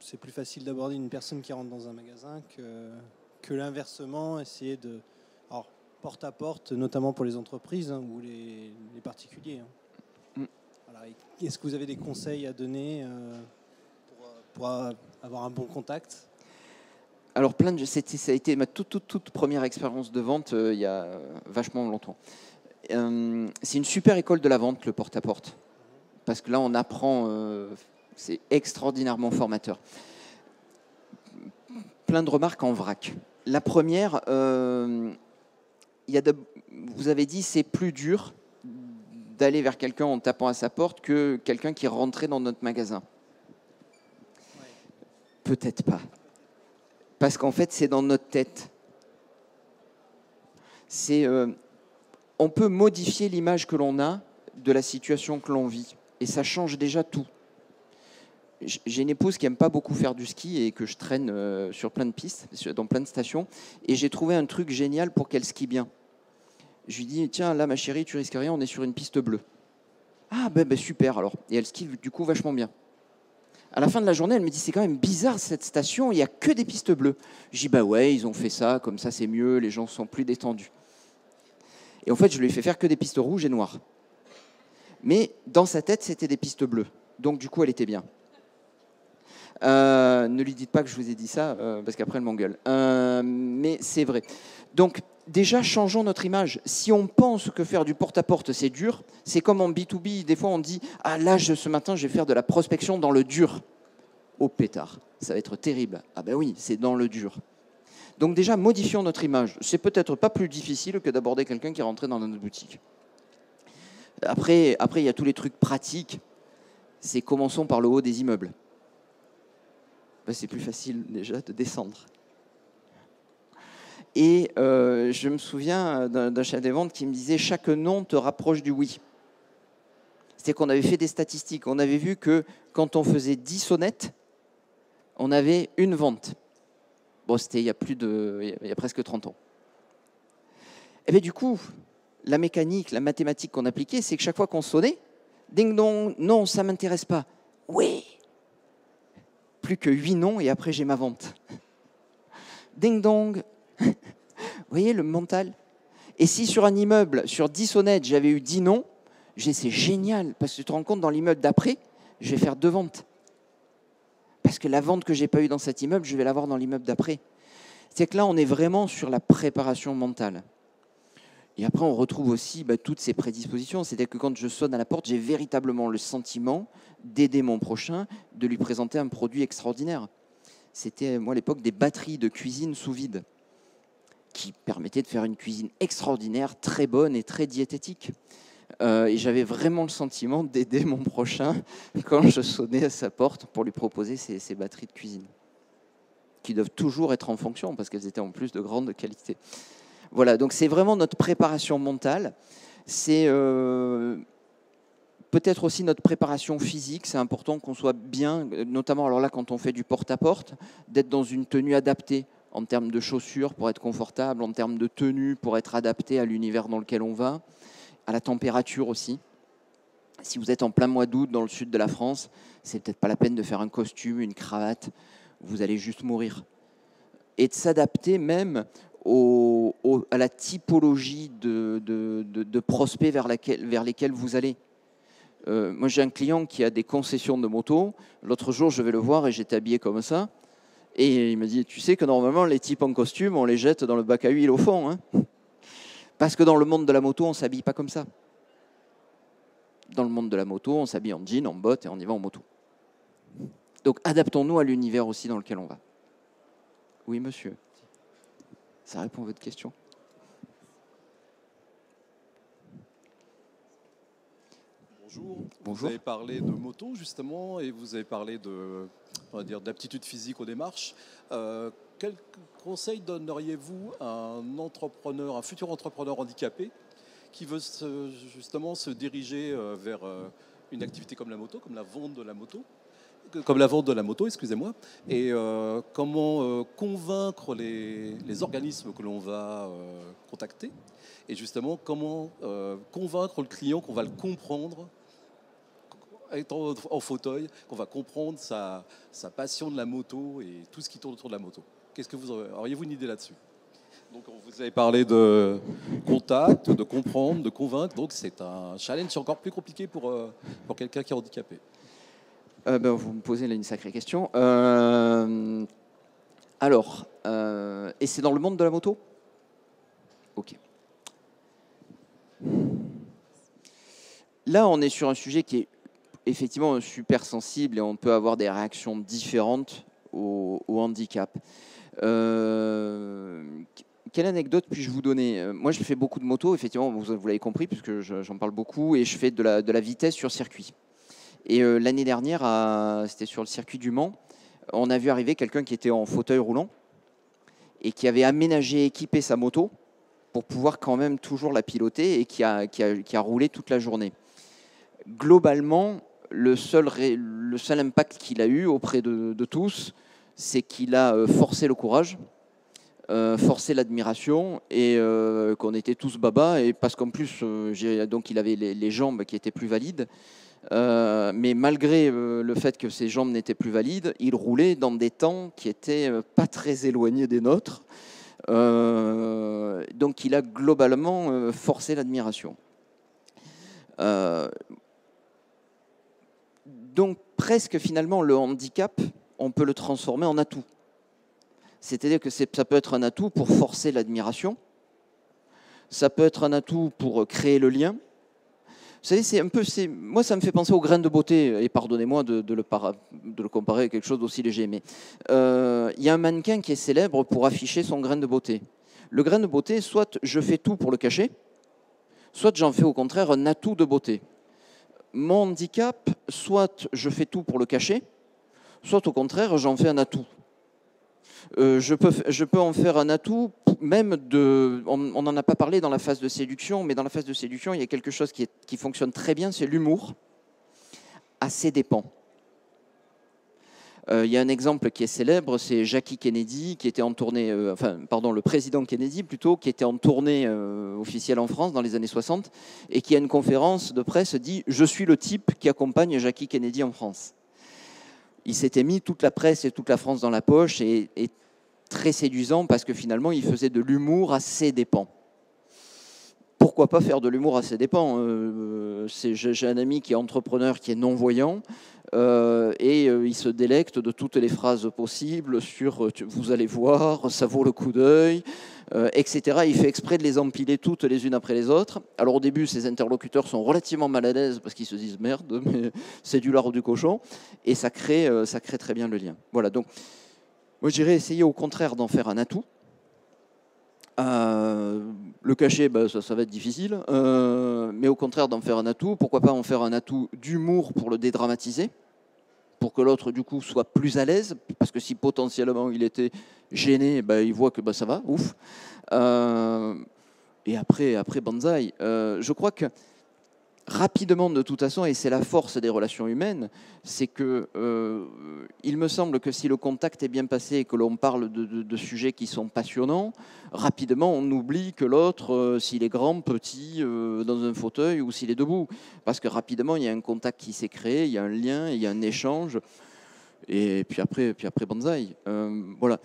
c'est plus facile d'aborder une personne qui rentre dans un magasin que l'inversement, essayer de... Alors, porte-à-porte, notamment pour les entreprises ou les particuliers. Voilà. Est-ce que vous avez des conseils à donner pour avoir un bon contact ? Alors, ça a été ma toute première expérience de vente il y a vachement longtemps. C'est une super école de la vente, le porte-à-porte. Parce que là, on apprend, c'est extraordinairement formateur. Plein de remarques en vrac. La première, vous avez dit, c'est plus dur d'aller vers quelqu'un en tapant à sa porte que quelqu'un qui rentrait dans notre magasin. Peut-être pas. Parce qu'en fait, c'est dans notre tête. On peut modifier l'image que l'on a de la situation que l'on vit. Et ça change déjà tout. J'ai une épouse qui n'aime pas beaucoup faire du ski et que je traîne sur plein de pistes, dans plein de stations. Et j'ai trouvé un truc génial pour qu'elle skie bien. Je lui dis, tiens, là, ma chérie, tu risques rien, on est sur une piste bleue. Ah, ben super alors. Et elle skie du coup vachement bien. À la fin de la journée, elle me dit, c'est quand même bizarre cette station, il n'y a que des pistes bleues. Je dis, bah ouais, ils ont fait ça, comme ça c'est mieux, les gens sont plus détendus. Et en fait, je lui ai fait faire que des pistes rouges et noires. Mais dans sa tête, c'était des pistes bleues. Donc du coup, elle était bien. Ne lui dites pas que je vous ai dit ça, parce qu'après, elle m'engueule. Mais c'est vrai. Donc déjà, changeons notre image. Si on pense que faire du porte-à-porte, c'est dur, c'est comme en B2B, des fois on dit « Ah là, ce matin, je vais faire de la prospection dans le dur. » Oh pétard, ça va être terrible. Ah ben oui, c'est dans le dur. Donc déjà, modifions notre image. C'est peut-être pas plus difficile que d'aborder quelqu'un qui est rentré dans notre boutique. Après, il y a tous les trucs pratiques. C'est commençons par le haut des immeubles. Ben, c'est plus facile déjà de descendre. Et je me souviens d'un chef des ventes qui me disait « Chaque non te rapproche du oui ». C'est qu'on avait fait des statistiques. On avait vu que quand on faisait 10 sonnettes, on avait une vente. Bon, c'était il y a presque 30 ans. Et bien du coup, la mécanique, la mathématique qu'on appliquait, c'est que chaque fois qu'on sonnait, ding dong, non, ça ne m'intéresse pas. Oui. Plus que 8 noms et après j'ai ma vente. Ding dong. Vous voyez le mental? Et si sur un immeuble, sur 10 sonnettes, j'avais eu 10 noms, c'est génial, parce que tu te rends compte, dans l'immeuble d'après, je vais faire 2 ventes. Parce que la vente que je n'ai pas eue dans cet immeuble, je vais l'avoir dans l'immeuble d'après. C'est que là, on est vraiment sur la préparation mentale. Et après, on retrouve aussi toutes ces prédispositions. C'est-à-dire que quand je sonne à la porte, j'ai véritablement le sentiment d'aider mon prochain, de lui présenter un produit extraordinaire. C'était, moi, à l'époque, des batteries de cuisine sous vide qui permettaient de faire une cuisine extraordinaire, très bonne et très diététique. Et j'avais vraiment le sentiment d'aider mon prochain quand je sonnais à sa porte pour lui proposer ces batteries de cuisine, qui doivent toujours être en fonction parce qu'elles étaient en plus de grande qualité. Voilà, donc c'est vraiment notre préparation mentale. C'est peut-être aussi notre préparation physique. C'est important qu'on soit bien, notamment alors là quand on fait du porte-à-porte, d'être dans une tenue adaptée en termes de chaussures pour être confortable, en termes de tenue pour être adapté à l'univers dans lequel on va, à la température aussi. Si vous êtes en plein mois d'août dans le sud de la France, c'est peut-être pas la peine de faire un costume, une cravate, vous allez juste mourir. Et de s'adapter même à la typologie de prospects vers lesquels vous allez. Moi, j'ai un client qui a des concessions de moto. L'autre jour, je vais le voir et j'étais habillé comme ça. Et il me dit, tu sais que normalement, les types en costume, on les jette dans le bac à huile au fond. Hein, parce que dans le monde de la moto, on ne s'habille pas comme ça. Dans le monde de la moto, on s'habille en jean, en bottes et on y va en moto. Donc, adaptons-nous à l'univers aussi dans lequel on va. Oui, monsieur. Ça répond à votre question. Bonjour. Bonjour. Vous avez parlé de moto justement et vous avez parlé d'aptitude physique aux démarches. Quel conseil donneriez-vous à un entrepreneur, un futur entrepreneur handicapé qui veut justement se diriger vers une activité comme la moto, comme la vente de la moto, excusez-moi, et comment convaincre les organismes que l'on va contacter, et justement comment convaincre le client qu'on va le comprendre, étant en fauteuil, qu'on va comprendre sa passion de la moto et tout ce qui tourne autour de la moto. Auriez-vous une idée là-dessus? Donc, vous avez parlé de contact, de comprendre, de convaincre, donc c'est un challenge encore plus compliqué pour quelqu'un qui est handicapé. Vous me posez là une sacrée question. Et c'est dans le monde de la moto? Ok. Là, on est sur un sujet qui est effectivement super sensible et on peut avoir des réactions différentes au handicap. Quelle anecdote puis-je vous donner? Moi, je fais beaucoup de moto, effectivement, vous l'avez compris, puisque j'en parle beaucoup, et je fais de la vitesse sur circuit. Et l'année dernière, c'était sur le circuit du Mans, on a vu arriver quelqu'un qui était en fauteuil roulant et qui avait aménagé, équipé sa moto pour pouvoir quand même toujours la piloter et qui a roulé toute la journée. Globalement, le seul impact qu'il a eu auprès de tous, c'est qu'il a forcé le courage, forcé l'admiration et qu'on était tous baba, et parce qu'en plus donc il avait les jambes qui étaient plus valides, mais malgré le fait que ses jambes n'étaient plus valides, il roulait dans des temps qui étaient pas très éloignés des nôtres, donc il a globalement forcé l'admiration. Donc presque finalement le handicap, on peut le transformer en atout. C'est-à-dire que ça peut être un atout pour forcer l'admiration, ça peut être un atout pour créer le lien. Vous savez, moi ça me fait penser au grain de beauté, et pardonnez-moi de le comparer à quelque chose d'aussi léger, mais il y a un mannequin qui est célèbre pour afficher son grain de beauté. Le grain de beauté, soit je fais tout pour le cacher, soit j'en fais au contraire un atout de beauté. Mon handicap, soit je fais tout pour le cacher, soit au contraire j'en fais un atout. Je peux en faire un atout, même on n'en a pas parlé dans la phase de séduction, mais dans la phase de séduction, il y a quelque chose qui fonctionne très bien, c'est l'humour, à ses dépens. Il y a un exemple qui est célèbre, c'est Jackie Kennedy, qui était en tournée, le président Kennedy plutôt, qui était en tournée officielle en France dans les années 60, et qui à une conférence de presse dit « Je suis le type qui accompagne Jackie Kennedy en France ». Il s'était mis toute la presse et toute la France dans la poche, et très séduisant parce que finalement, il faisait de l'humour à ses dépens. Pourquoi pas faire de l'humour à ses dépens? J'ai un ami qui est entrepreneur, qui est non-voyant. il se délecte de toutes les phrases possibles sur vous allez voir, ça vaut le coup d'œil, etc. Il fait exprès de les empiler toutes les unes après les autres. Alors au début, ses interlocuteurs sont relativement mal à l'aise parce qu'ils se disent merde, mais c'est du lard ou du cochon, et ça crée très bien le lien. Voilà, donc moi je dirais essayer au contraire d'en faire un atout. Le cacher, ça va être difficile, mais au contraire d'en faire un atout. Pourquoi pas en faire un atout d'humour pour le dédramatiser, pour que l'autre du coup soit plus à l'aise, parce que si potentiellement il était gêné, il voit que ça va, ouf. Et après banzai. Je crois que rapidement, de toute façon, et c'est la force des relations humaines, c'est que il me semble que si le contact est bien passé et que l'on parle de sujets qui sont passionnants, rapidement on oublie que l'autre, s'il est grand, petit, dans un fauteuil ou s'il est debout. Parce que rapidement, il y a un contact qui s'est créé, il y a un lien, il y a un échange. Et puis après banzai. Voilà.